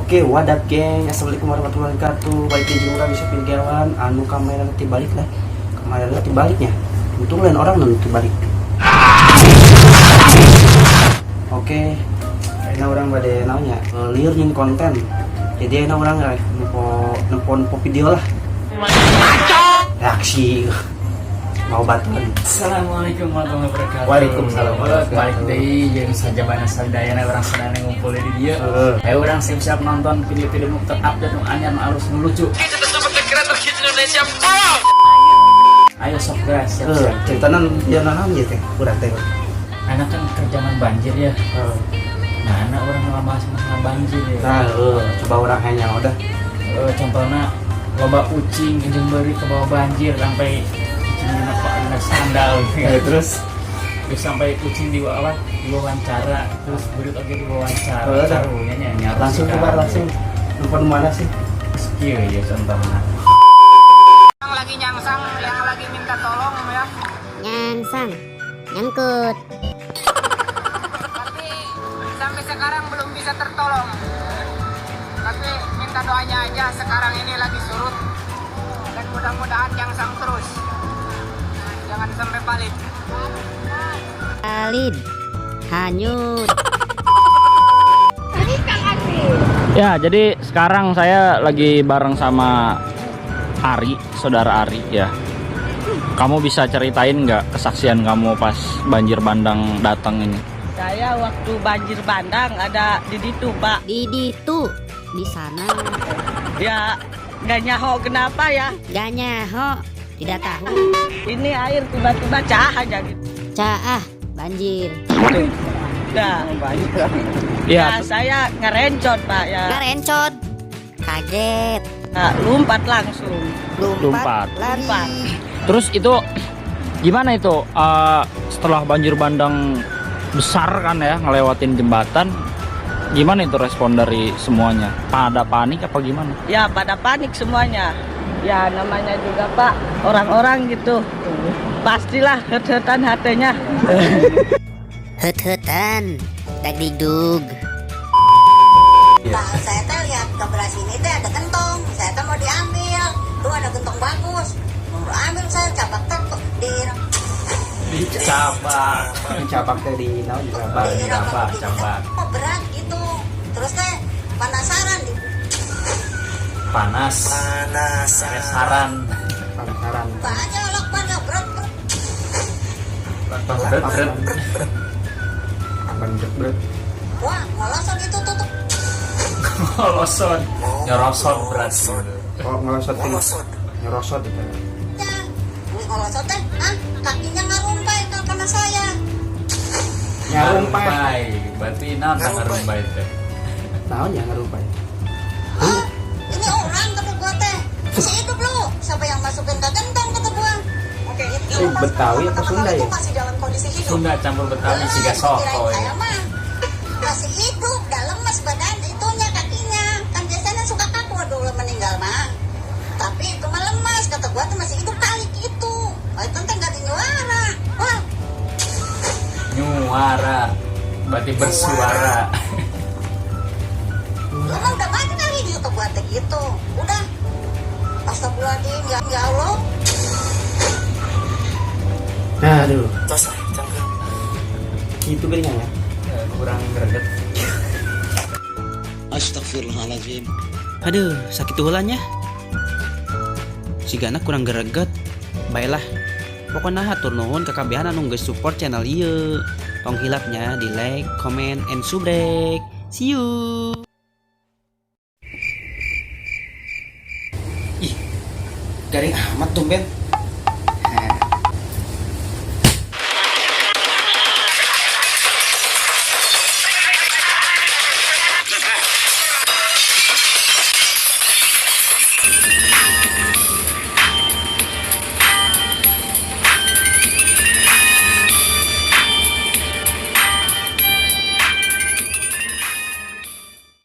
Oke, wadap geng. Assalamualaikum warahmatullahi wabarakatuh. Balik lagi orang bisa pilgawan. Anu kamera nanti balik lah. Kamera nanti baliknya. Untung lain orang nanti balik. Oke. Ini orang pada nanya liur nyin konten. Jadi ini orang nempo video lah. Reaksi. Mau bantuan. Assalamualaikum warahmatullahi wabarakatuh. Waalaikumsalam. Balik deui jeung sajabana sadayana urang sadayana ngumpul di dieu. Ayo urang siap-siap nonton video-video nu terupdate nu anyar nu alus nu lucu. Kita betul kreator hits Indonesia. Ayo sok guys, siap-siap. Ceritanya dia nanam gitu teh. Urang teh. Anak kan kerjaan banjir ya. Nah, anak orang ngebahas masalah banjir ya. Nah, coba orang hanya udah. Contohnya loba ucing jeung beuri ke bawah banjir sampai ada skandal terus sampai kucing diwawancara terus berut oke diwawancara taruhnya langsung coba langsung nomor mana sih skill ya contohnya yang lagi nyangsang yang lagi minta tolong ya nyangsang nyangkut tapi sampai sekarang belum bisa tertolong tapi minta doanya aja sekarang ini lagi surut dan mudah-mudahan nyangsang terus. Jangan sampai palit. Hanyut. Ya, jadi sekarang saya lagi bareng sama Ari, saudara Ari ya. Kamu bisa ceritain nggak kesaksian kamu pas banjir bandang datang ini? Saya waktu banjir bandang ada di situ, Pak. Di sana. Ya, nggak nyaho kenapa ya? Gak nyaho, tidak tahu. Ini air tiba-tiba cah aja gitu. Caah banjir. Nah, Iya. ya saya ngerencot, Pak ya. Ngarencot. Kaget. Nah, lompat langsung. Lompat. Lari. Terus itu gimana itu setelah banjir bandang besar kan ya ngelewatin jembatan? Gimana itu respon dari semuanya? Pada panik apa gimana? Ya, pada panik semuanya. Ya, namanya juga Pak, orang-orang gitu. Pastilah het-hetan hatinya. Het-hetan. Dagdidug. Nah, saya teh lihat ke beras ini teh ada gentong, saya teh mau diambil. Tuh ada gentong bagus. Mau ambil saya cabak teh Cabak teh di naon Cabak. Oh, berat gitu. Terus teh penasaran di Saran. Penasaran. aja olok pada berat. Berat. Wah, ngolosot itu tutup. Ngolosot. Nyorosot berat. Oh, ngerosot itu. Ya, ini ngolosot teh, kakinya ngarumpai ke kena saya. Ngarumpai. Berarti naon ngarumpai teh? Naon ya ngarumpai? Ini orang kata gua teh. Masih hidup lu. Siapa yang masukin ke gentong kata gua. Oke, itu Betawi apa Sunda ya? masih dalam kondisi hidup. Sunda campur Betawi siga soto. Saya mah masih hidup, dalam mas badan itunya kakinya. Kan biasanya suka kaku dulu meninggal mah. Tapi itu mah lemas kata gua tuh masih hidup kali gitu. Oh, itu teh enggak dinyuara. Wah, Nyuara. Berarti bersuara. lu mah udah mati kali di kata gua teh gitu. Udah. Astagfirullahaladzim, ya Allah. Aduh. Itu berinya ya. Kurang greget. Astagfirullahaladzim. Aduh, sakit ulannya. Sigana kurang greget. Baiklah. Pokoknya hatur nuhun kakabehan anu geus support channel ieu. Tong hilapnya di like, comment, and subrek. See you. Ih, garing amat tuh Ben.